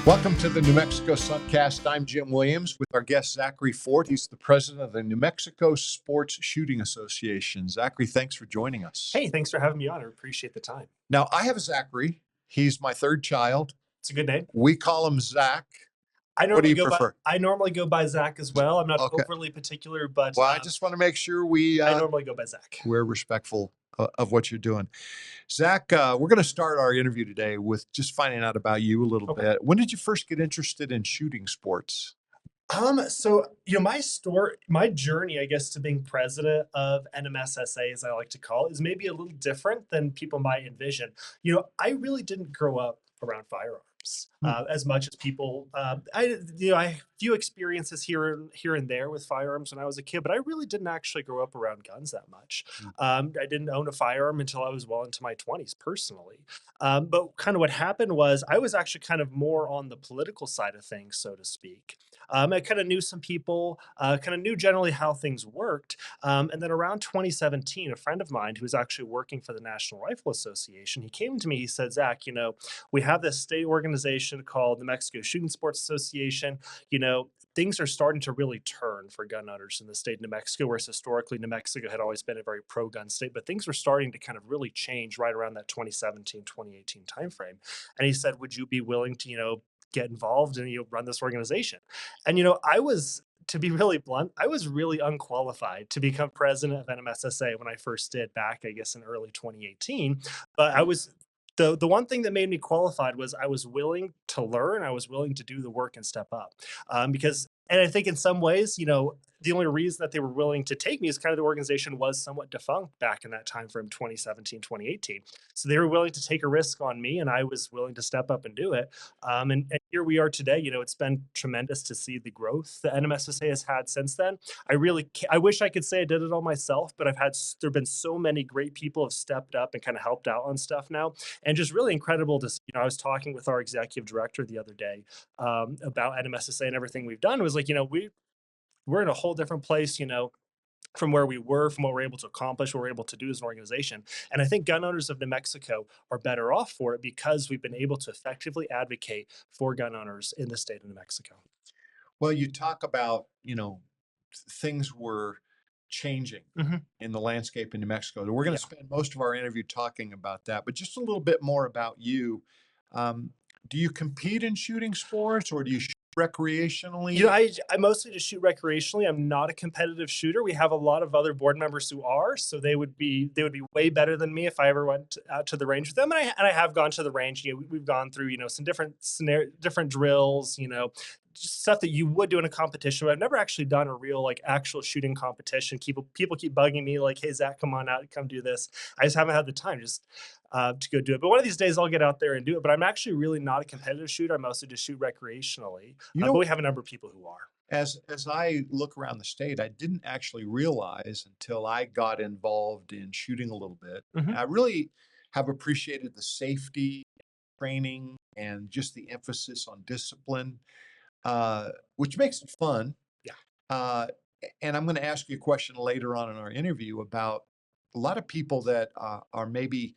Welcome to the New Mexico SunCast. I'm Jim Williams with our guest, Zachary Fort. He's the president of the New Mexico Sports Shooting Association. Zachary, thanks for joining us. Hey, thanks for having me on. I appreciate the time. Now, I have a Zachary. He's my third child. It's a good name. We call him Zach. I What do you normally go by prefer? I normally go by Zach as well. I'm not Okay. overly particular, but Well, I just want to make sure I normally go by Zach. we're respectful of what you're doing. Zach, we're going to start our interview today with just finding out about you a little Okay. bit. When did you first get interested in shooting sports? So my journey, I guess, to being president of NMSSA, as I like to call it, is maybe a little different than people might envision. I really didn't grow up around firearms as much as people. I have a few experiences here and there with firearms when I was a kid, but I really didn't actually grow up around guns that much. I didn't own a firearm until I was well into my 20s personally. But kind of what happened was I was actually kind of more on the political side of things, so to speak. I kind of knew some people, kind of knew generally how things worked. And then around 2017, a friend of mine who was actually working for the National Rifle Association, he came to me, he said, Zach, we have this state organization called the Mexico Shooting Sports Association. Things are starting to really turn for gun owners in the state of New Mexico, whereas historically New Mexico had always been a very pro-gun state, but things were starting to kind of really change right around that 2017, 2018 timeframe. And he said, would you be willing to, get involved and run this organization? And to be really blunt, I was really unqualified to become president of NMSSA when I first did back, I guess, in early 2018. But I was the one thing that made me qualified was I was willing to learn, I was willing to do the work and step up. And I think in some ways, the only reason that they were willing to take me is kind of the organization was somewhat defunct back in that time frame, 2017, 2018. So they were willing to take a risk on me, and I was willing to step up and do it. And here we are today. It's been tremendous to see the growth that NMSSA has had since then. I wish I could say I did it all myself, but there have been so many great people have stepped up and kind of helped out on stuff now, and just really incredible to see. I was talking with our executive director the other day about NMSSA and everything we've done. It was like, we're in a whole different place, from where we were, from what we're able to accomplish, what we're able to do as an organization. And I think gun owners of New Mexico are better off for it because we've been able to effectively advocate for gun owners in the state of New Mexico. Well, you talk about, things were changing in the landscape in New Mexico. We're going to spend most of our interview talking about that, but just a little bit more about you. Do you compete in shooting sports or do you shoot recreationally? I mostly just shoot recreationally. I'm not a competitive shooter. We have a lot of other board members who are, so they would be way better than me if I ever went out to the range with them. And I have gone to the range. We've gone through some different drills. Just stuff that you would do in a competition, but I've never actually done a real actual shooting competition. People keep bugging me like, "Hey Zach, come on out, come do this." I just haven't had the time to go do it. But one of these days I'll get out there and do it. But I'm actually really not a competitive shooter. I mostly just shoot recreationally. But we have a number of people who are. As I look around the state, I didn't actually realize until I got involved in shooting a little bit. I really have appreciated the safety training and just the emphasis on discipline, which makes it fun. Yeah. And I'm going to ask you a question later on in our interview about a lot of people that are maybe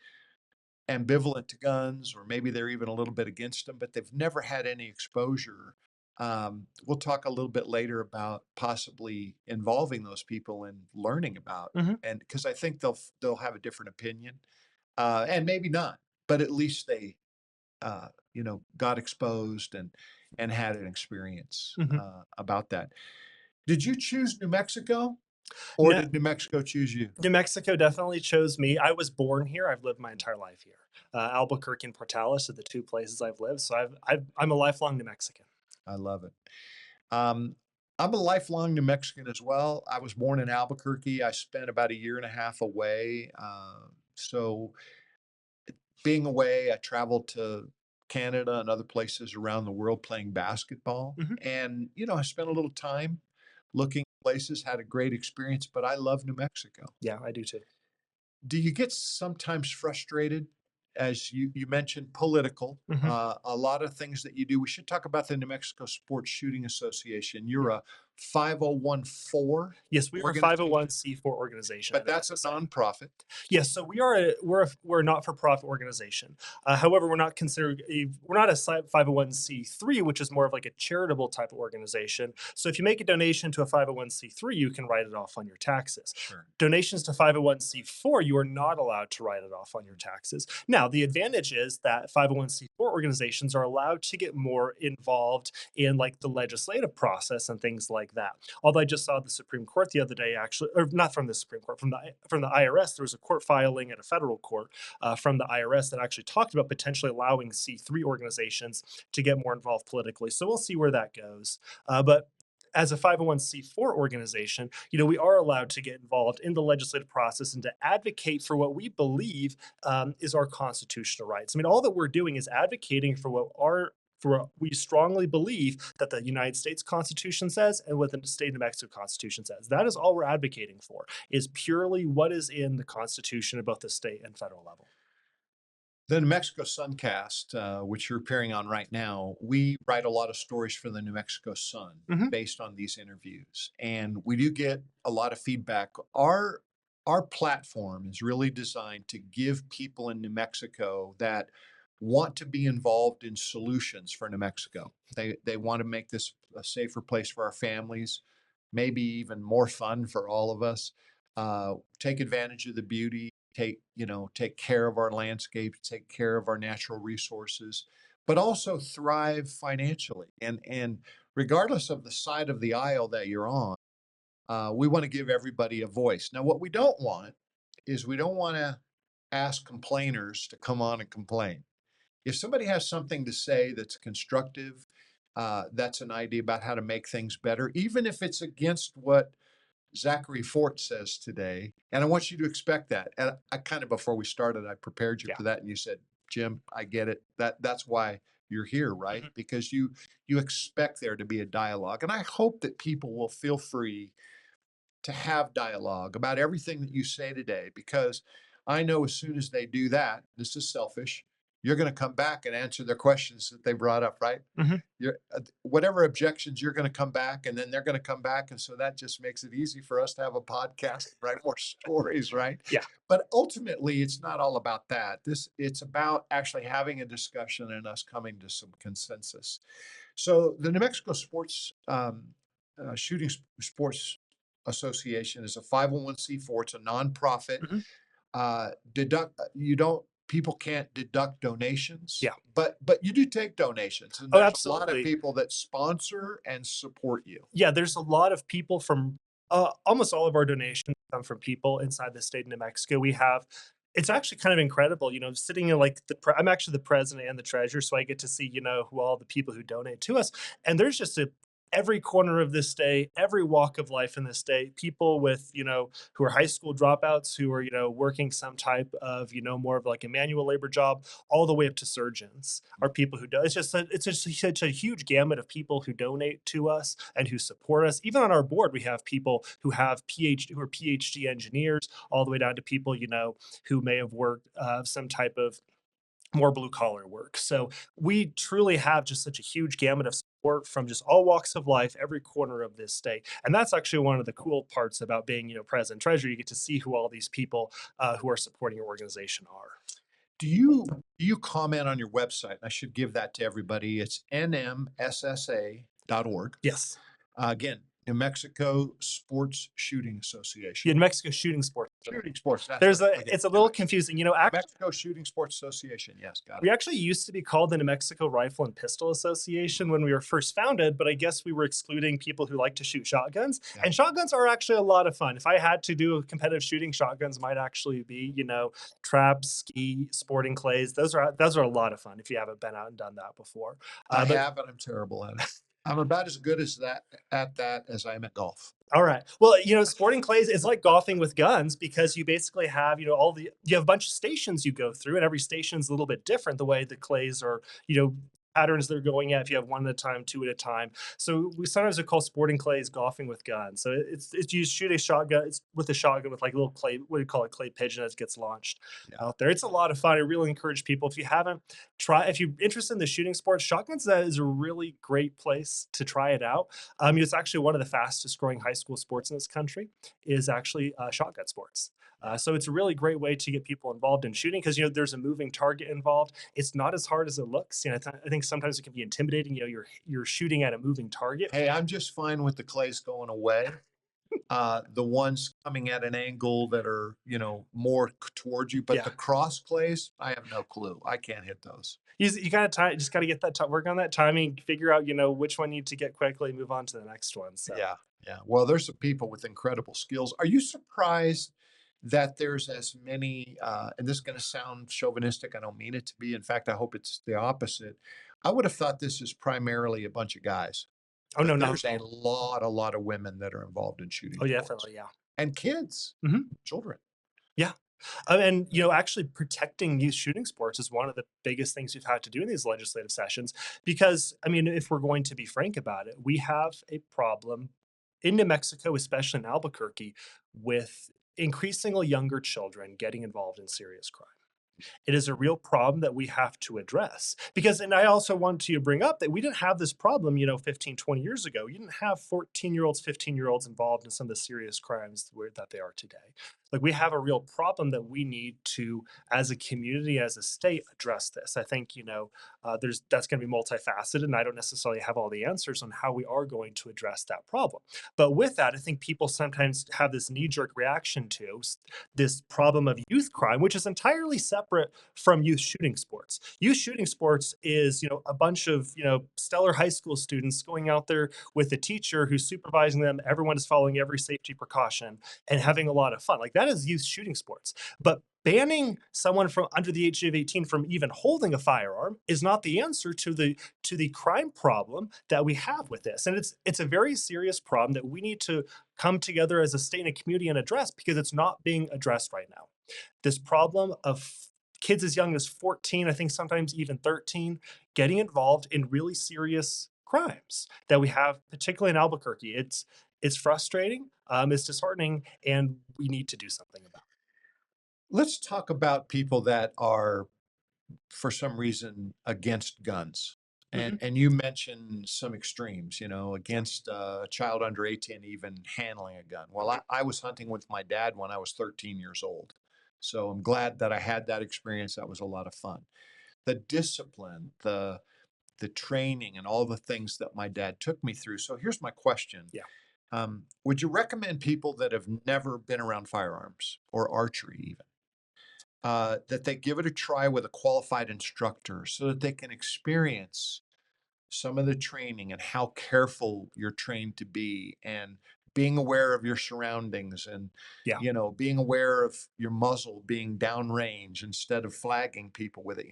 ambivalent to guns, or maybe they're even a little bit against them, but they've never had any exposure. We'll talk a little bit later about possibly involving those people and learning about, and because I think they'll have a different opinion, and maybe not, but at least they, got exposed and had an experience about that. Did you choose New Mexico? Or did New Mexico choose you? New Mexico definitely chose me. I was born here. I've lived my entire life here. Albuquerque and Portales are the two places I've lived. So I'm a lifelong New Mexican. I love it. I'm a lifelong New Mexican as well. I was born in Albuquerque. I spent about a year and a half away. So being away, I traveled to Canada and other places around the world playing basketball. And, I spent a little time looking at places, had a great experience, but I love New Mexico. Yeah, I do too. Do you get sometimes frustrated, as you mentioned, political, a lot of things that you do? We should talk about the New Mexico Sports Shooting Association. You're a 5014 Yes, we are a organization, 501(c)(4) organization but at that's a NMSSA. nonprofit. Yes, so we're a not-for-profit organization. However, we're not a 501(c)(3), which is more of like a charitable type of organization. So if you make a donation to a 501(c)(3), you can write it off on your taxes. Sure. Donations to 501(c)(4), you are not allowed to write it off on your taxes. Now, the advantage is that 501(c)(4) organizations are allowed to get more involved in like the legislative process and things like that. Although I just saw the Supreme Court the other day, actually, or not from the Supreme Court, from the IRS, there was a court filing at a federal court from the IRS that actually talked about potentially allowing C3 organizations to get more involved politically. So we'll see where that goes. But as a 501(c)(4) organization, we are allowed to get involved in the legislative process and to advocate for what we believe is our constitutional rights. I mean, all that we're doing is advocating for what we strongly believe that the United States Constitution says and what the state of New Mexico Constitution says. That is all we're advocating for, is purely what is in the Constitution at both the state and federal level. The New Mexico SunCast, which you're appearing on right now, we write a lot of stories for the New Mexico Sun Mhm. based on these interviews, and we do get a lot of feedback. Our platform is really designed to give people in New Mexico that want to be involved in solutions for New Mexico. They want to make this a safer place for our families, maybe even more fun for all of us. Take advantage of the beauty, take care of our landscape, take care of our natural resources, but also thrive financially. And regardless of the side of the aisle that you're on, we want to give everybody a voice. Now, what we don't want is we don't want to ask complainers to come on and complain. If somebody has something to say that's constructive, that's an idea about how to make things better, even if it's against what Zachary Fort says today. And I want you to expect that. And I kind of, before we started, I prepared you Yeah. for that, and you said, Jim, I get it. That's why you're here, right? Mhm. Because you expect there to be a dialogue. And I hope that people will feel free to have dialogue about everything that you say today, because I know as soon as they do that, this is selfish, you're going to come back and answer their questions that they brought up, right? Mhm. Whatever objections, you're going to come back, and then they're going to come back. And so that just makes it easy for us to have a podcast, write more stories, right? Yeah. But ultimately, it's not all about that. It's about actually having a discussion and us coming to some consensus. So the New Mexico Shooting Sports Association is a 501(c)(4). It's a nonprofit. Mhm. Deduct you don't People can't deduct donations, Yeah. but you do take donations, and Oh, there's a lot of absolutely. people that sponsor and support you. Yeah, there's a lot of people from almost all of our donations come from people inside the state of New Mexico. It's actually kind of incredible, sitting in like I'm actually the president and the treasurer, so I get to see, who all the people who donate to us. And there's just every corner of this state, every walk of life in this state, people with, who are high school dropouts, who are, working some type of, more of like a manual labor job, all the way up to surgeons are people who do. It's just such a huge gamut of people who donate to us and who support us. Even on our board, we have people who who are PhD engineers, all the way down to people, who may have worked some type of more blue collar work. So we truly have just such a huge gamut of support from just all walks of life, every corner of this state. And that's actually one of the cool parts about being, president treasurer. You get to see who all these people who are supporting your organization are. Do you comment on your website? I should give that to everybody. It's nmssa.org. Yes. Again, New Mexico Sports Shooting Yeah, Association. New Mexico Shooting Sports. Shooting sports, that's There's right. a, Okay. it's a little confusing. Mexico Shooting Sports Association. Yes, got We it. actually used to be called the New Mexico Rifle and Pistol Association when we were first founded, but I guess we were excluding people who like to shoot shotguns. Yeah. And shotguns are actually a lot of fun. If I had to do a competitive shooting, shotguns might actually be, traps, ski, sporting clays. Those are a lot of fun if you haven't been out and done that before. I But have, and I'm terrible at it. I'm about as good at that as I am at golf. all right. Well, sporting clays is like golfing with guns because you basically have, you have a bunch of stations you go through, and every station's a little bit different the way the clays are, patterns they're going at if you have one at a time, two at a time. So we sometimes we call sporting clays golfing with guns. So it's you shoot a shotgun, it's with a shotgun with like a little clay, what do you call it, clay pigeon as it gets launched Yeah. out there. It's a lot of fun. I really encourage people, if you haven't try, if you're interested in the shooting sports, shotguns, that is a really great place to try it out. It's actually one of the fastest growing high school sports in this country is actually shotgun sports. Yeah. So it's a really great way to get people involved in shooting because there's a moving target involved. It's not as hard as it looks. I think sometimes it can be intimidating. You're shooting at a moving target. Hey, I'm just fine with the clays going away. The ones coming at an angle that are, more towards you, but Yeah, the cross clays, I have no clue. I can't hit those. you got to just got to get that work on that timing. Figure out which one you need to get quickly. Move on to the next one. So. Yeah, yeah. Well, there's some people with incredible skills. Are you surprised that there's as many, and this is going to sound chauvinistic. I don't mean it to be. In fact, I hope it's the opposite. I would have thought this is primarily a bunch of guys, Oh no, but not there's at all. a lot of women that are involved in shooting Oh, sports definitely, yeah. and kids, Mhm. children. Yeah. And actually protecting youth shooting sports is one of the biggest things we've had to do in these legislative sessions. Because, I mean, if we're going to be frank about it, we have a problem in New Mexico, especially in Albuquerque, with increasingly younger children getting involved in serious crime. It is a real problem that we have to address because, and I also want to bring up that we didn't have this problem 15, 20 years ago. You didn't have 14-year-olds, 15-year-olds involved in some of the serious crimes that they are today. Like, we have a real problem that we need to, as a community, as a state, address this. I think there's that's going to be multifaceted, and I don't necessarily have all the answers on how we are going to address that problem. But with that, I think people sometimes have this knee-jerk reaction to this problem of youth crime, which is entirely separate from youth shooting sports. Youth shooting sports is, a bunch of, stellar high school students going out there with a teacher who's supervising them. Everyone is following every safety precaution and having a lot of fun. Like, that is youth shooting sports. But banning someone from under the age of 18 from even holding a firearm is not the answer to the crime problem that we have with this. And it's a very serious problem that we need to come together as a state and a community and address because it's not being addressed right now. This problem of kids as young as 14, I think sometimes even 13, getting involved in really serious crimes that we have, particularly in Albuquerque. It's frustrating, it's disheartening, and we need to do something about Let's talk about people that are, for some reason, against guns. it. And you mentioned some extremes, against a child under 18 even handling a gun. Well, I was hunting with my dad when I was 13 years old. So I'm glad that I had that experience. That was a lot of fun. The discipline, the training, and all the things that my dad took me through. So here's my question. Yeah, Would you recommend people that have never been around firearms or archery even, that they give it a try with a qualified instructor so that they can experience some of the training and how careful you're trained to be and being aware of your surroundings and yeah. being aware of your muzzle being downrange instead of flagging people with it.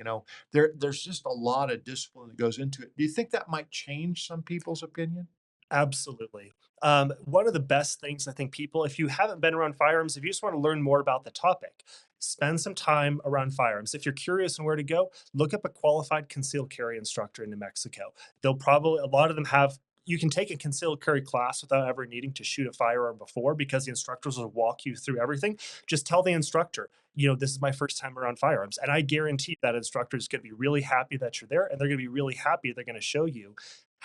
There's just a lot of discipline that goes into it. Do you think that might change some people's opinion? Absolutely. One of the best things I think people, if you haven't been around firearms, if you just want to learn more about the topic, spend some time around firearms. If you're curious on where to go, look up a qualified concealed carry instructor in New Mexico. They'll probably, a lot of them have, you can take a concealed carry class without ever needing to shoot a firearm before because the instructors will walk you through everything. Just tell the instructor, this is my first time around firearms. And I guarantee that instructor is going to be really happy that you're there and they're going to be really happy they're going to show you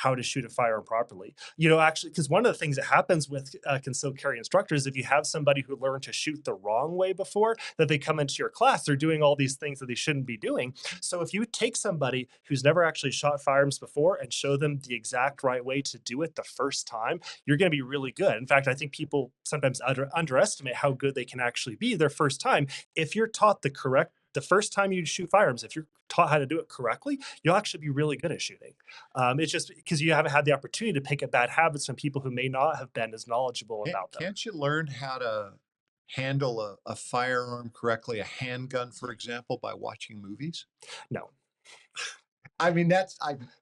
how to shoot a firearm properly. Actually, because one of the things that happens with concealed carry instructors, if you have somebody who learned to shoot the wrong way before, that they come into your class, they're doing all these things that they shouldn't be doing. So if you take somebody who's never actually shot firearms before and show them the exact right way to do it the first time, you're going to be really good. In fact, I think people sometimes underestimate how good they can actually be their first time. If you're taught the first time you shoot firearms, if you're taught how to do it correctly, you'll actually be really good at shooting. It's just because you haven't had the opportunity to pick up bad habits from people who may not have been as knowledgeable about them. Can't you learn how to handle a firearm correctly, a handgun, for example, by watching movies? No, I mean, that's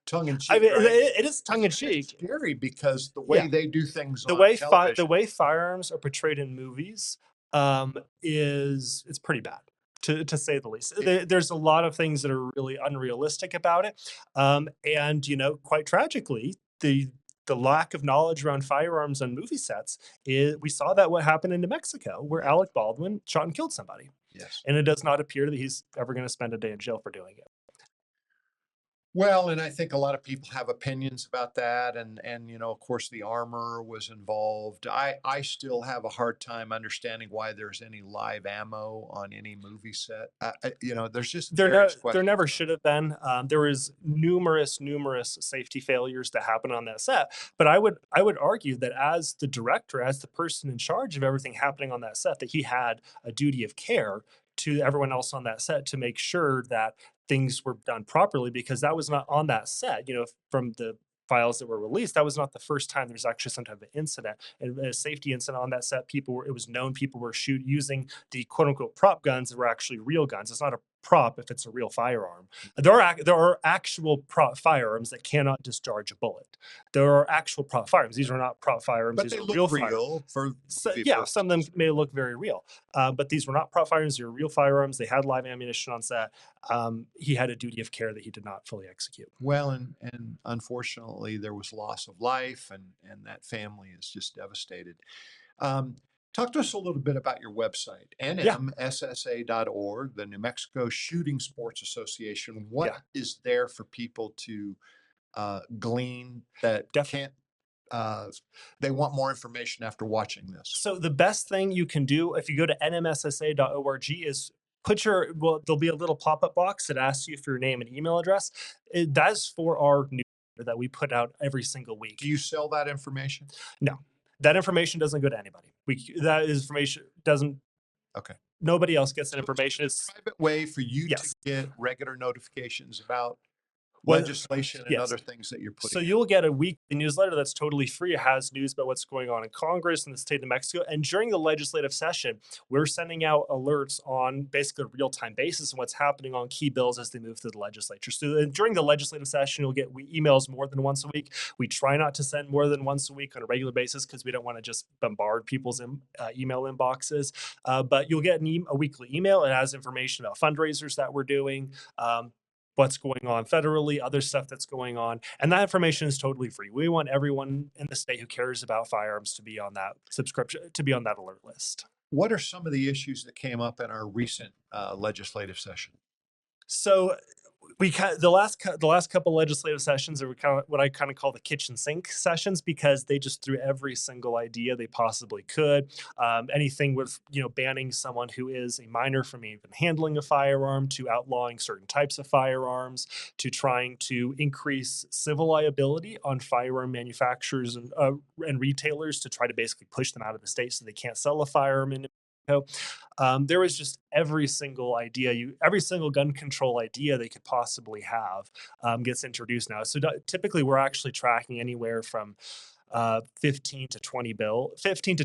tongue in I cheek, mean right? it is tongue It's in kind of cheek. scary because the way Yeah, they do things on the television. way firearms are portrayed in movies is it's pretty bad, to say the least. It, There's a lot of things that are really unrealistic about it, and quite tragically, the lack of knowledge around firearms on movie sets is we saw that what happened in New Mexico, where yes, Alec Baldwin shot and killed somebody, yes. and it does not appear that he's ever going to spend a day in jail for doing it. Well, and I think a lot of people have opinions about that, and of course, the armor was involved. I still have a hard time understanding why there's any live ammo on any movie set. There's just various There questions. never should have been. There was numerous safety failures that happened on that set. But I would argue that as the director, as the person in charge of everything happening on that set, that he had a duty of care to everyone else on that set to make sure that things were done properly, because that was not on that set. From the files that were released, that was not the first time there's actually some type of incident, and a safety incident on that set. It was known people were using the quote unquote prop guns that were actually real guns. It's not a prop if it's a real firearm. There are actual prop firearms that cannot discharge a bullet. There are actual prop firearms. These are not prop firearms. But These they are look real firearms. real for So movie yeah, some of them purposes. may look very real, but these were not prop firearms. They were real firearms. They had live ammunition on set. He had a duty of care that he did not fully execute. Well, and unfortunately, there was loss of life, and that family is just devastated. Um, Talk to us a little bit about your website, Yeah, nmssa.org, the New Mexico Shooting Sports Association. What yeah, is there for people to glean that definitely. can't? Uh, they want more information after watching this. So the best thing you can do if you go to nmssa.org is there'll be a little pop-up box that asks you for your name and email address. That's for our newsletter that we put out every single Do week. you sell that information? No, that information doesn't go to anybody. That information doesn't. Okay. Nobody else gets that So it's information. a It's private way for you to yes. get regular notifications about What legislation and yes. other things that you're So putting out. you'll get a weekly newsletter that's totally free. It has news about what's going on in Congress and the state of Mexico. And during the legislative session, we're sending out alerts on basically a real-time basis on what's happening on key bills as they move through the legislature. So during the legislative session, you'll get emails more than once a week. We try not to send more than once a week on a regular basis because we don't want to just bombard people's email inboxes. But you'll get a weekly email. It has information about fundraisers that we're doing. What's going on federally, other stuff that's going on. And that information is totally free. We want everyone in the state who cares about firearms to be on that subscription, to be on that alert list. What are some of the issues that came up in our recent legislative session? So the last couple legislative sessions are kind of what I kind of call the kitchen sink sessions, because they just threw every single idea they possibly could. Anything with banning someone who is a minor from even handling a firearm, to outlawing certain types of firearms, to trying to increase civil liability on firearm manufacturers and retailers to try to basically push them out of the state so they can't sell a firearm in New Mexico. There was just every single gun control idea they could possibly have gets introduced now. So typically, we're actually tracking anywhere from 15 to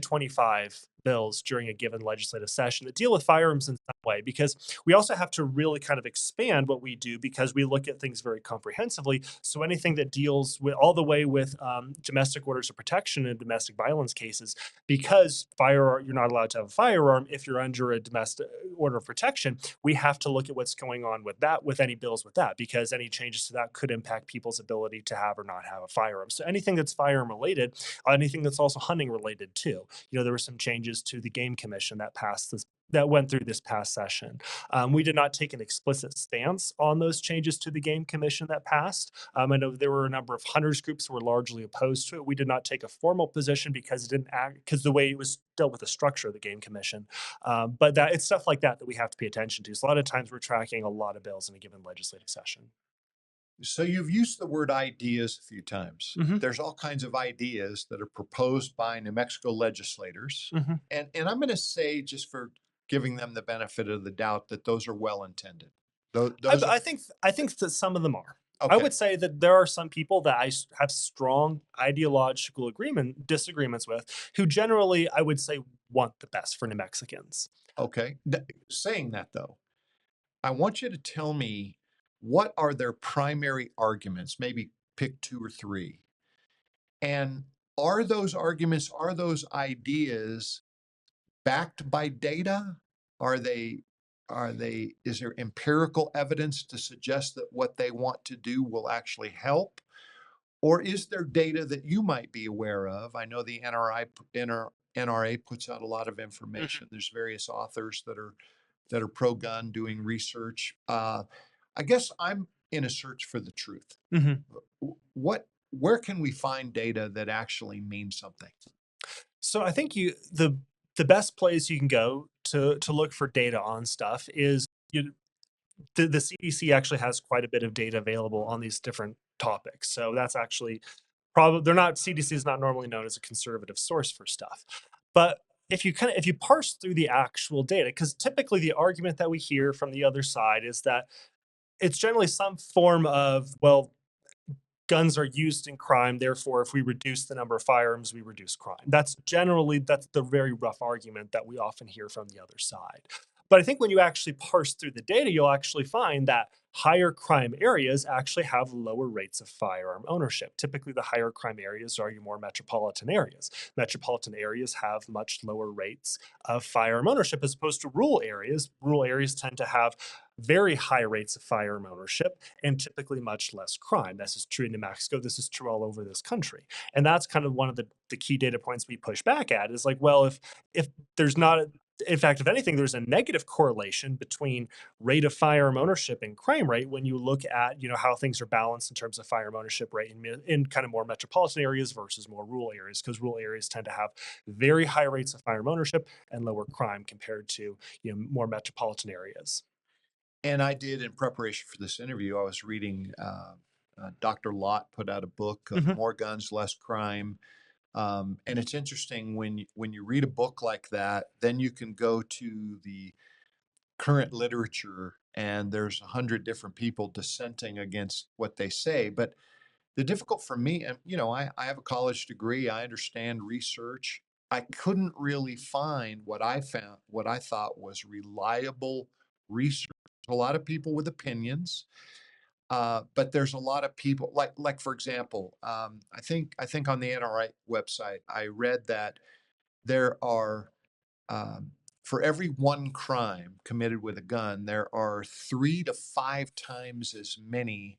25 bills during a given legislative session that deal with firearms in some way, because we also have to really kind of expand what we do, because we look at things very comprehensively. So anything that deals with all the way with domestic orders of protection and domestic violence cases, because you're not allowed to have a firearm if you're under a domestic order of protection. We have to look at what's going on with that, with any bills with that, because any changes to that could impact people's ability to have or not have a firearm. So anything that's firearm related, anything that's also hunting related too. There were some changes to the game commission that went through this past session. We did not take an explicit stance on those changes to the game commission that passed. I know there were a number of hunters groups who were largely opposed to it. We did not take a formal position because it didn't act, because the way it was dealt with the structure of the game commission. But it's stuff like that that we have to pay attention to. So a lot of times we're tracking a lot of bills in a given legislative session. So you've used the word ideas a few times. Hmm. There's all kinds of ideas that are proposed by New Mexico legislators. Hmm. And I'm going to say, just for giving them the benefit of the doubt, that those are well intended. Those are I think that some of them are. I okay. would say that there are some people that have strong ideological disagreements with, who generally I would say want the best for New Mexicans. Okay. Saying that though, I want you to tell me, what are their primary arguments? Maybe pick two or three. And are those arguments, are those ideas backed by data? Are they is there empirical evidence to suggest that what they want to do will actually help? Or is there data that you might be aware of? I know the NRA puts out a lot of Mhm, information. There's various authors that are pro-gun doing research. I guess I'm in a search for the truth. mhm. Where can we find data that actually means something? So I think the best place you can go to look for data on stuff is the CDC actually has quite a bit of data available on these different topics. So that's actually probably they're not CDC is not normally known as a conservative source for stuff. But if you parse through the actual data, because typically the argument that we hear from the other side is that it's generally some form of, well, guns are used in crime, therefore if we reduce the number of firearms we reduce crime. That's the very rough argument that we often hear from the other side. But I think when you actually parse through the data, you'll actually find that higher crime areas actually have lower rates of firearm ownership. Typically the higher crime areas are your more metropolitan areas. Metropolitan areas have much lower rates of firearm ownership as opposed to rural areas. Rural areas tend to have very high rates of firearm ownership and typically much less crime. This is true in New Mexico. This is true all over this country. And that's kind of one of the key data points we push back at is like, well, if there's not in fact, if anything, there's a negative correlation between rate of firearm ownership and crime rate when you look at how things are balanced in terms of firearm ownership rate in kind of more metropolitan areas versus more rural areas, because rural areas tend to have very high rates of firearm ownership and lower crime compared to more metropolitan areas. And I did in preparation for this interview, I was reading Dr. Lott put out a book, Mhm. More Guns, Less Crime. And it's interesting when you read a book like that, then you can go to the current literature and there's 100 different people dissenting against what they say. But the difficult for me, and I have a college degree, I understand research. I couldn't really find what I thought was reliable research. A lot of people with opinions, but there's a lot of people like for example, I think on the NRA website, I read that there are um, for every one crime committed with a gun, there are 3 to 5 times as many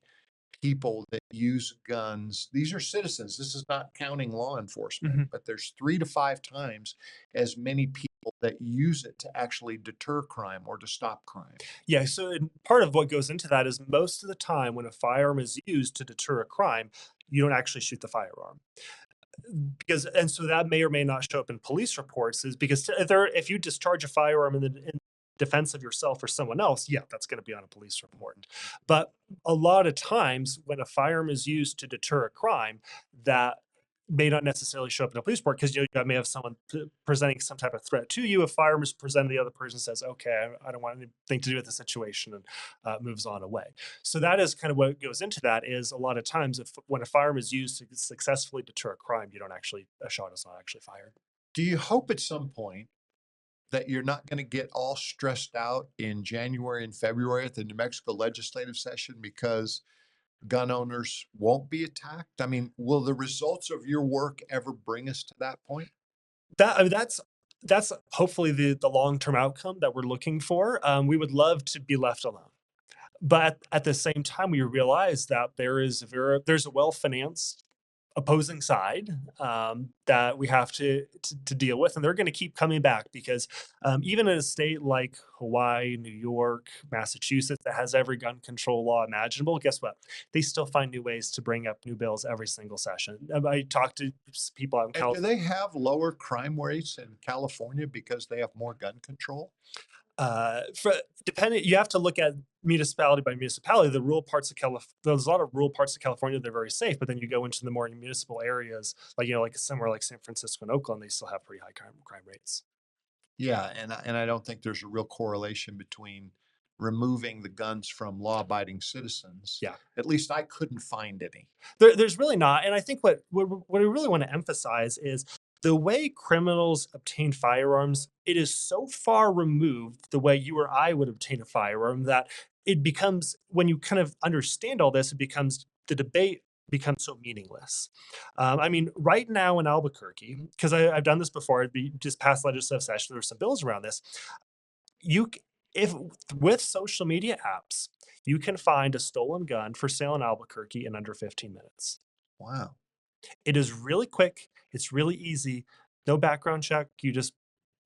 people that use guns. These are citizens. This is not counting law enforcement, Mhm. but there's 3 to 5 times as many people that use it to actually deter crime or to stop crime. Yeah, so part of what goes into that is most of the time when a firearm is used to deter a crime, you don't actually shoot the firearm. Because and so that may or may not show up in police reports is because if you discharge a firearm in defense of yourself or someone else, yeah, that's going to be on a police report. But a lot of times when a firearm is used to deter a crime, that may not necessarily show up in a police report because you may have someone presenting some type of threat to you. A firearm is presented, the other person says, "Okay, I don't want anything to do with the situation," and moves on away. So that is kind of what goes into that is a lot of times if when a firearm is used to successfully deter a crime, you don't actually a shot is not actually fired. Do you hope at some point that you're not going to get all stressed out in January and February at the New Mexico legislative session because gun owners won't be attacked? I mean, will the results of your work ever bring us to that point? That I mean, that's hopefully the long term outcome that we're looking for. We would love to be left alone. But at the same time, we realize that there's a well-financed opposing side that we have to deal with, and they're going to keep coming back because even in a state like Hawaii, New York, Massachusetts that has every gun control law imaginable, guess what? They still find new ways to bring up new bills every single session. I talk to people out in And do California. they have lower crime rates in California because they have more gun control? For depending, you have to look at municipality by municipality. The rural parts of there's a lot of rural parts of California they're very safe, but then you go into the more municipal areas, like like somewhere like San Francisco and Oakland, they still have pretty high crime rates. Yeah, and I don't think there's a real correlation between removing the guns from law-abiding citizens. Yeah. At least I couldn't find any. There's really not, and I think what I really want to emphasize is the way criminals obtain firearms. It is so far removed the way you or I would obtain a firearm that it becomes when you kind of understand all this, it becomes the debate becomes so meaningless. I mean, right now in Albuquerque, because I've done this before, just past legislative session, there were some bills around this. You If with social media apps, you can find a stolen gun for sale in Albuquerque in under 15 minutes. Wow. It is really quick, it's really easy, no background check, you just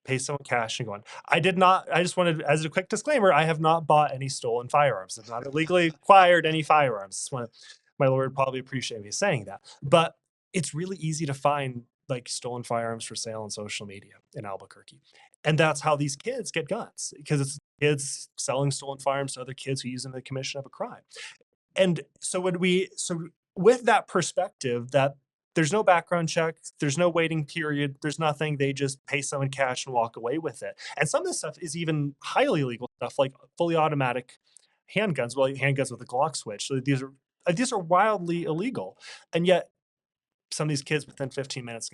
pay someone cash and go on. I just wanted, as a quick disclaimer, I have not bought any stolen firearms. I've not illegally acquired any firearms. Just wanna my lawyer would probably appreciate me saying that. But it's really easy to find, like, stolen firearms for sale on social media in Albuquerque. And that's how these kids get guns, because it's kids selling stolen firearms to other kids who use them in the commission of a crime. And so with that perspective that there's no background check, there's no waiting period, there's nothing, they just pay someone cash and walk away with it. And some of this stuff is even highly illegal stuff, like fully automatic handguns, well, handguns with a Glock switch. So these are wildly illegal. And yet some of these kids within 15 minutes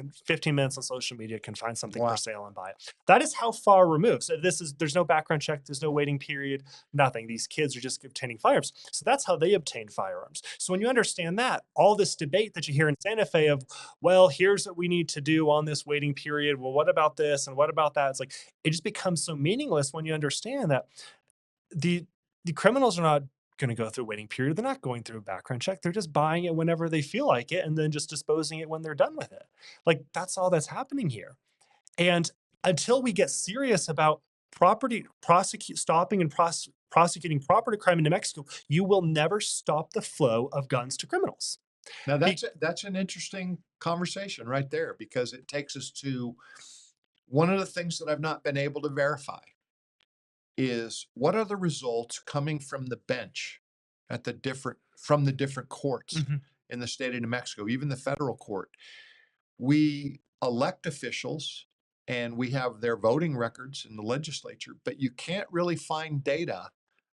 on social media can find something for Wow. sale and buy it. That is how far removed. So there's no background check, there's no waiting period, nothing. These kids are just obtaining firearms. So that's how they obtain firearms. So when you understand that, all this debate that you hear in Santa Fe of, well, here's what we need to do on this waiting period. Well, what about this and what about that? It's like it just becomes so meaningless when you understand that the the criminals are not going to go through a waiting period. They're not going through a background check. They're just buying it whenever they feel like it and then just disposing it when they're done with it. Like that's all that's happening here. And until we get serious about stopping and prosecuting property crime in New Mexico, you will never stop the flow of guns to criminals. Now Be- that's an interesting conversation right there because it takes us to one of the things that I've not been able to verify is what are the results coming from the bench at the different from the different courts Mhm. in the state of New Mexico, even the federal court. We elect officials and we have their voting records in the legislature, but you can't really find data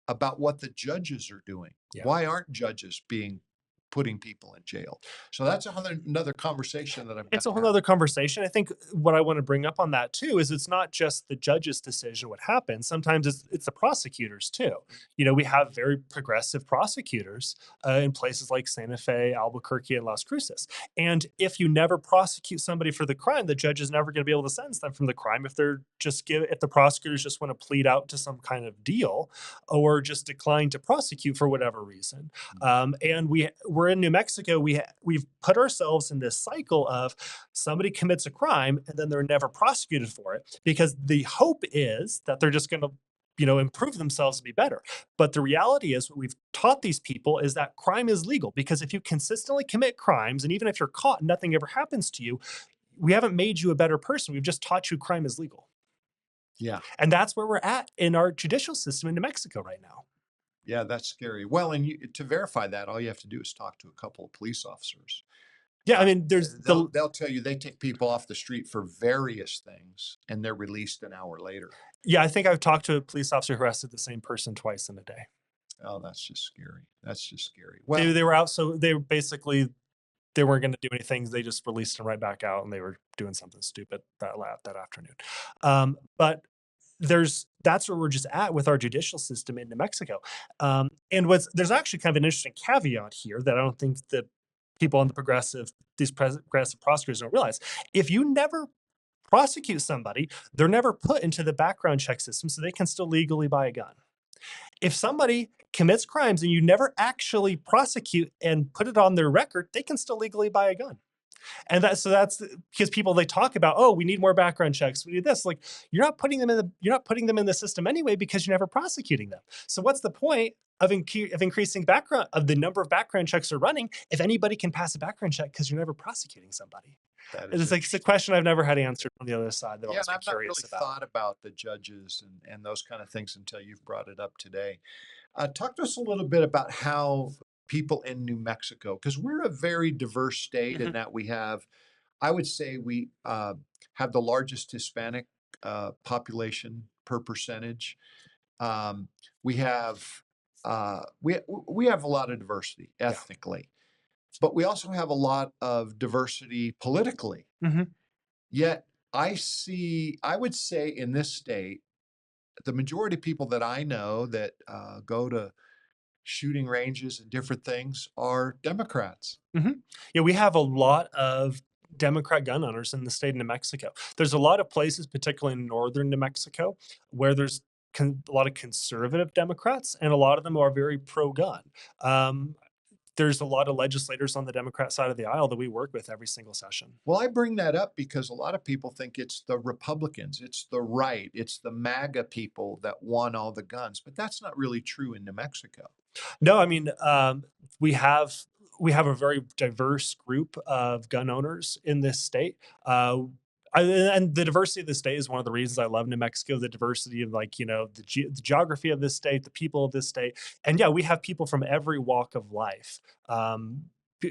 about what the judges are doing. Yeah. Why aren't judges being putting people in jail? So that's another conversation that I've got It's a to whole have. other conversation. I think what I want to bring up on that too is it's not just the judge's decision what happens. Sometimes it's the prosecutors too. You know, we have very progressive prosecutors in places like Santa Fe, Albuquerque, and Las Cruces. And if you never prosecute somebody for the crime, the judge is never going to be able to sentence them from the crime if the prosecutors just want to plead out to some kind of deal or just decline to prosecute for whatever reason. And we're in New Mexico. We've put ourselves in this cycle of somebody commits a crime and then they're never prosecuted for it because the hope is that they're just going to improve themselves to be better. But the reality is what we've taught these people is that crime is legal because if you consistently commit crimes and even if you're caught nothing ever happens to you, we haven't made you a better person. We've just taught you crime is legal. Yeah. And that's where we're at in our judicial system in New Mexico right now. Yeah, that's scary. Well, and to verify that, all you have to do is talk to a couple of police officers. Yeah, I Uh, mean, there's the they'll tell you they take people off the street for various things, and they're released an hour later. yeah, I think I've talked to a police officer who arrested the same person twice in a day. Oh, that's just scary. That's just scary. They Well, they were out, so they were basically they weren't going to do anything. They just released them right back out, and they were doing something stupid that afternoon. But that's where we're just at with our judicial system in New Mexico. And there's actually kind of an interesting caveat here that I don't think that people on these progressive prosecutors don't realize. If you never prosecute somebody, they're never put into the background check system, so they can still legally buy a gun. If somebody commits crimes and you never actually prosecute and put it on their record, they can still legally buy a gun. And that's because people they talk about, oh, we need more background checks. We need this. Like you're not putting them in the system anyway because you're never prosecuting them. So what's the point of increasing background of the number of background checks are running if anybody can pass a background check because you're never prosecuting somebody? that And is it's a interesting. question I've never had answered from the other side that I've Yeah, always and been I've not really curious about. thought about the judges and those kind of things until you've brought it up today. Talk to us a little bit about how people in New Mexico, because we're a very diverse state in Mhm. that we have, I would say we have the largest Hispanic population per percentage. Um, we have we have a lot of diversity Yeah. ethnically, but we also have a lot of diversity politically. Mhm. Yet I would say in this state, the majority of people that I know that go to shooting ranges and different things are Democrats. Mhm. Yeah, we have a lot of Democrat gun owners in the state of New Mexico. There's a lot of places, particularly in northern New Mexico, where there's a lot of conservative Democrats, and a lot of them are very pro-gun. Um, there's a lot of legislators on the Democrat side of the aisle that we work with every single session. Well, I bring that up because a lot of people think it's the Republicans, it's the right, it's the MAGA people that want all the guns, but that's not really true in New Mexico. No, I mean, we have we have a very diverse group of gun owners in this state. And the diversity of the state is one of the reasons I love New Mexico. The diversity of, like, the geography of this state, the people of this state, and yeah, we have people from every walk of life,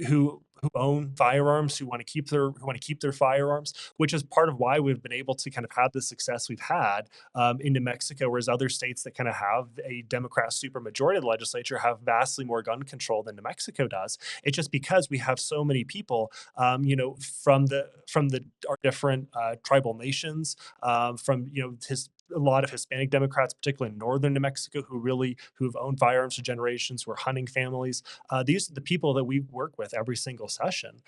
who own firearms, who want to keep their firearms, which is part of why we've been able to kind of have the success we've had, in New Mexico, whereas other states that kind of have a Democrat supermajority of the legislature have vastly more gun control than New Mexico does. It's just because we have so many people, from the our different tribal nations, from a lot of Hispanic Democrats, particularly in northern New Mexico, who've owned firearms for generations, who are hunting families. These are the people that we work with every single session,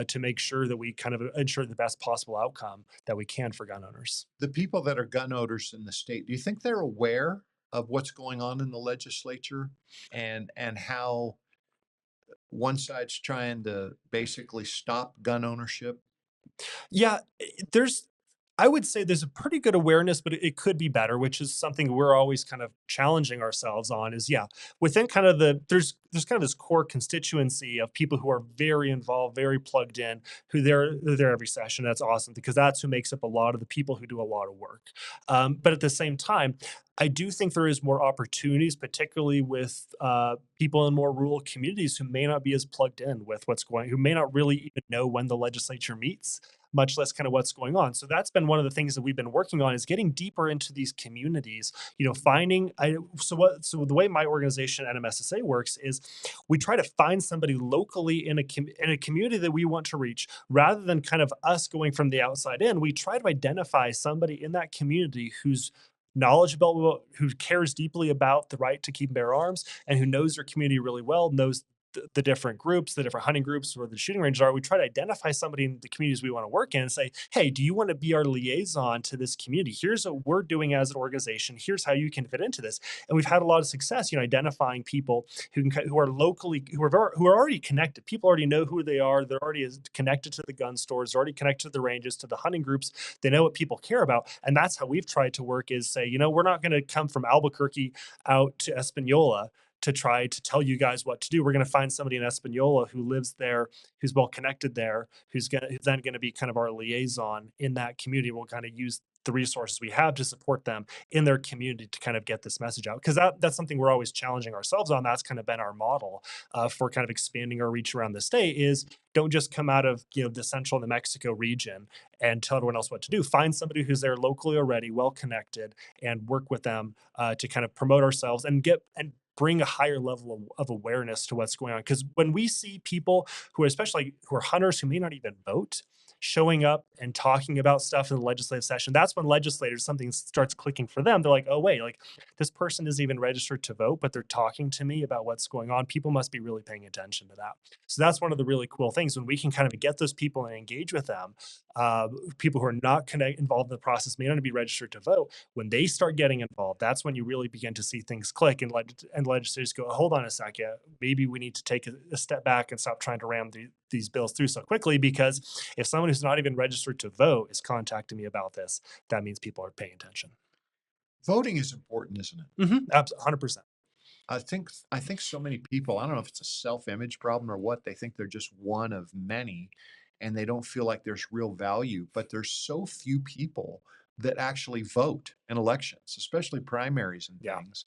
to make sure that we kind of ensure the best possible outcome that we can for gun owners. The people that are gun owners in the state, do you think they're aware of what's going on in the legislature and how one side's trying to basically stop gun ownership? Yeah, there's I would say there's a pretty good awareness, but it could be better, which is something we're always kind of challenging ourselves on. Is, yeah, within kind of there's kind of this core constituency of people who are very involved, very plugged in, they're there every session. That's awesome because that's who makes up a lot of the people who do a lot of work. But at the same time, I do think there is more opportunities, particularly with people in more rural communities who may not be as plugged in with who may not really even know when the legislature meets, much less kind of what's going on. So that's been one of the things that we've been working on, is getting deeper into these communities, finding so the way my organization NMSSA works is we try to find somebody locally in a community that we want to reach, rather than kind of us going from the outside in. We try to identify somebody in that community who's knowledgeable, who cares deeply about the right to keep and bear arms, and who knows their community really well, knows the different groups, the different hunting groups, where the shooting ranges are. We try to identify somebody in the communities we want to work in and say, hey, do you want to be our liaison to this community? Here's what we're doing as an organization. Here's how you can fit into this. And we've had a lot of success, identifying people who are locally, who are already connected. People already know who they are. They're already connected to the gun stores, they're already connected to the ranges, to the hunting groups. They know what people care about. And that's how we've tried to work, is say, we're not going to come from Albuquerque out to Espanola to try to tell you guys what to do. We're going to find somebody in Espanola who lives there, who's well connected there, who's then going to be kind of our liaison in that community. We'll kind of use the resources we have to support them in their community to kind of get this message out, because that's something we're always challenging ourselves on. That's kind of been our model, for kind of expanding our reach around the state, is don't just come out of the central New Mexico region and tell everyone else what to do. Find somebody who's there locally already, well connected, and work with them, to kind of promote ourselves and bring a higher level of awareness to what's going on. Because when we see people especially who are hunters, who may not even vote, showing up and talking about stuff in the legislative session, that's when legislators, something starts clicking for them. They're like, oh wait, like, this person isn't even registered to vote, but they're talking to me about what's going on. People must be really paying attention to that. So that's one of the really cool things, when we can kind of get those people and engage with them. People who are not involved in the process, may not be registered to vote. When they start getting involved, that's when you really begin to see things click, and legislators go, hold on a second, maybe we need to take a step back and stop trying to ram these bills through so quickly, because if someone who's not even registered to vote is contacting me about this, that means people are paying attention. Voting is important, isn't it? 100%. I think so many people, I don't know if it's a self-image problem or what, they think they're just one of many and they don't feel like there's real value, but there's so few people that actually vote in elections, especially primaries and Yeah, things,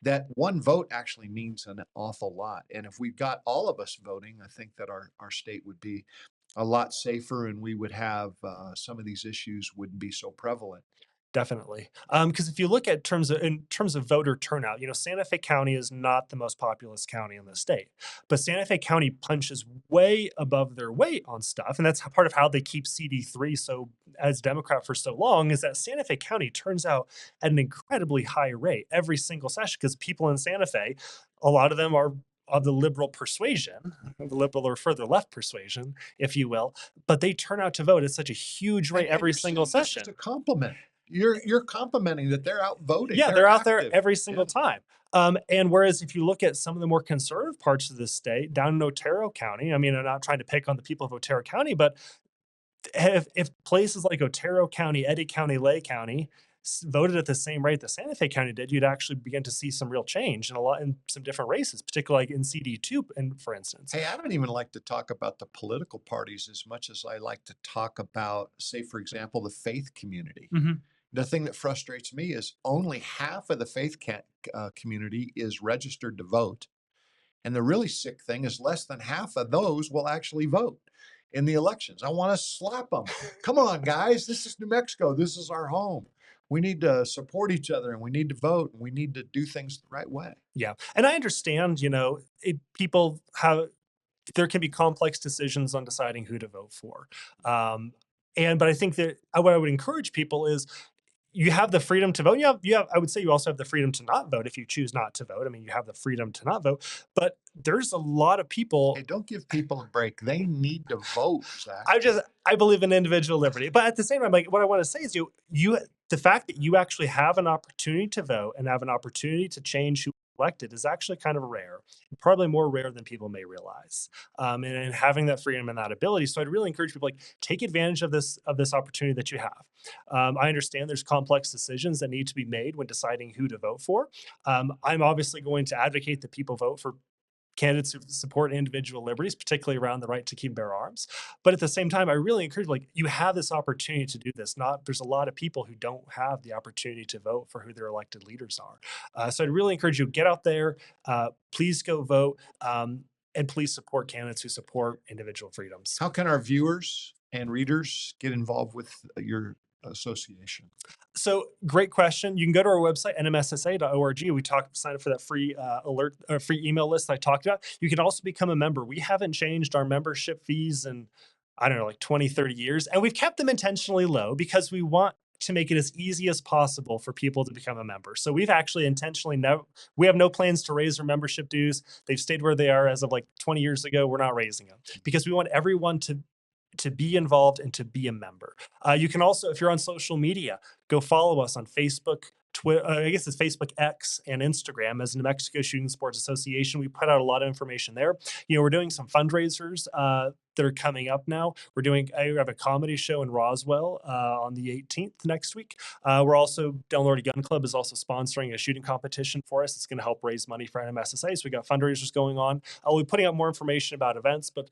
that one vote actually means an awful lot. And if we got all of us voting, I think that our state would be a lot safer and we would have some of these issues wouldn't be so prevalent. definitely. Because if you look at in terms of voter turnout, Santa Fe County is not the most populous county in the state, but Santa Fe County punches way above their weight on stuff, and that's part of how they keep CD3 so as Democrat for so long, is that Santa Fe County turns out at an incredibly high rate every single session, because people in Santa Fe, a lot of them are of the liberal persuasion, the liberal or further left persuasion, if you will, but they turn out to vote at such a huge rate And every you're single saying this as session. a compliment. You're complimenting that they're out voting, Yeah, they're they're out there active. every Yeah. single time. And whereas if you look at some of the more conservative parts of the state, down in Otero County, I mean, I'm not trying to pick on the people of Otero County, but if places like Otero County, Eddy County, Lay County voted at the same rate that Santa Fe County did, you'd actually begin to see some real change in a lot in some different races, particularly like in CD2, and for instance. Hey, I don't even like to talk about the political parties as much as I like to talk about, say, for example, the faith community. Mhm. The thing that frustrates me is only half of the community is registered to vote. And the really sick thing is less than half of those will actually vote in the elections. I want to slap them. Come on, guys. This is New Mexico. This is our home. We need to support each other and we need to vote and we need to do things the right way. Yeah, and I understand, people have there can be complex decisions on deciding who to vote for. Um, but I think that what I would encourage people is you have the freedom to vote. I would say you also have the freedom to not vote if you choose not to vote. I mean, you have the freedom to not vote, but there's a lot of Hey, people. don't give people a break. They need to vote, Zach. I believe in individual liberty, but at the same time, like what I want to say is the fact that you actually have an opportunity to vote and have an opportunity to change who elected is actually kind of rare, probably more rare than people may realize. And having that freedom and that ability, so I'd really encourage people, like, take advantage of this opportunity that you have. I understand there's complex decisions that need to be made when deciding who to vote for. I'm obviously going to advocate that people vote for candidates who support individual liberties, particularly around the right to keep and bear arms. But at the same time, I really encourage, like, you have this opportunity to do this. Not There's a lot of people who don't have the opportunity to vote for who their elected leaders are. So I'd really encourage you, get out there, please go vote, and please support candidates who support individual freedoms. How can our viewers and readers get involved with your association? So great question. You can go to our website, nmssa.org. Sign up for that free alert or free email list I talked about. You can also become a member. We haven't changed our membership fees in, I don't know, like 20, 30 years. And we've kept them intentionally low because we want to make it as easy as possible for people to become a member. So we've actually we have no plans to raise our membership dues. They've stayed where they are as of like 20 years ago. We're not raising them because we want everyone to be involved and to be a member. You can also, if you're on social media, go follow us on Facebook, Twitter, I guess it's Facebook X and Instagram as New Mexico Shooting Sports Association. We put out a lot of information there. We're doing some fundraisers that are coming up now. I have a comedy show in Roswell on the 18th next week. We're also, Del Norte Gun Club is also sponsoring a shooting competition for us. It's going to help raise money for NMSSA. So we got fundraisers going on. I'll be putting out more information about events, but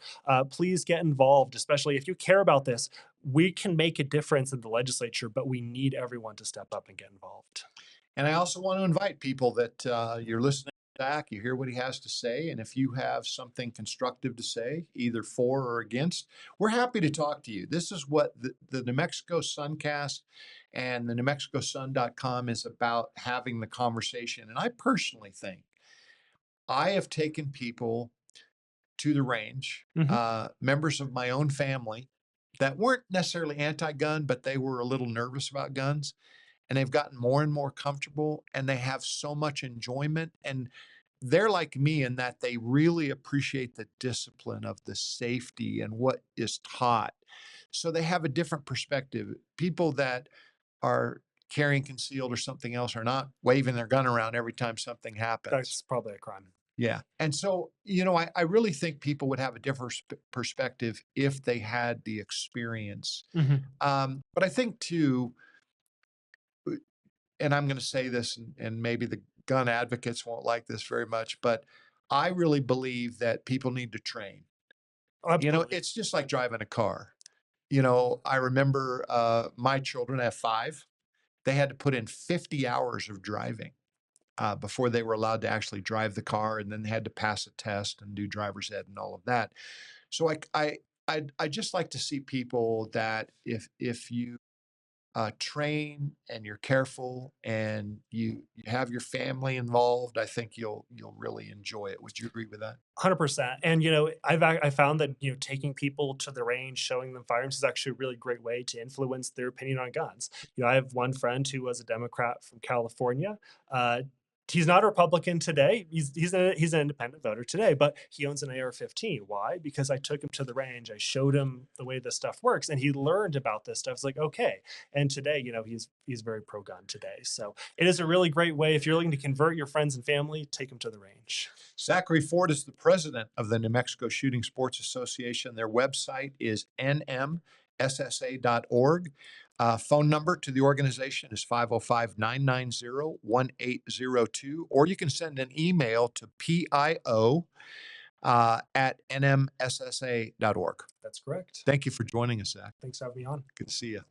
please get involved, especially if you care about this. We can make a difference in the legislature, but we need everyone to step up and get involved. And I also want to invite people that you're listening to Zach, you hear what he has to say. And if you have something constructive to say, either for or against, we're happy to talk to you. This is what the New Mexico SunCast and the NewMexicoSun.com is about, having the conversation. And I personally think I have taken people to the range, Mhm. members of my own family that weren't necessarily anti gun, but they were a little nervous about guns, and they've gotten more and more comfortable and they have so much enjoyment, and they're like me in that they really appreciate the discipline of the safety and what is taught, so they have a different perspective. People that are carrying concealed or something else are not waving their gun around every time something happens. That's probably a crime. Yeah, and so, I really think people would have a different perspective if they had the experience. Mhm. But I think too, and I'm going to say this, and maybe the gun advocates won't like this very much, but I really believe that people need to train. Absolutely. It's just like driving a car. I remember my children, I have five, they had to put in 50 hours of driving before they were allowed to actually drive the car, and then they had to pass a test and do driver's ed and all of that. So I just like to see people that if you train and you're careful and you have your family involved, I think you'll really enjoy it. Would you agree with that? 100%. And I found that taking people to the range, showing them firearms is actually a really great way to influence their opinion on guns. I have one friend who was a Democrat from California. He's not a Republican today. He's an independent voter today, but he owns an AR-15. Why? Because I took him to the range. I showed him the way this stuff works, and he learned about this stuff. It's like, okay. And today, he's very pro gun today. So it is a really great way if you're looking to convert your friends and family, take them to the range. Zachary Fort is the president of the New Mexico Shooting Sports Association. Their website is nmssa.org. Phone number to the organization is 505-990-1802, or you can send an email to pio at nmssa.org. That's correct. Thank you for joining us, Zach. Thanks for having me on. Good to see you.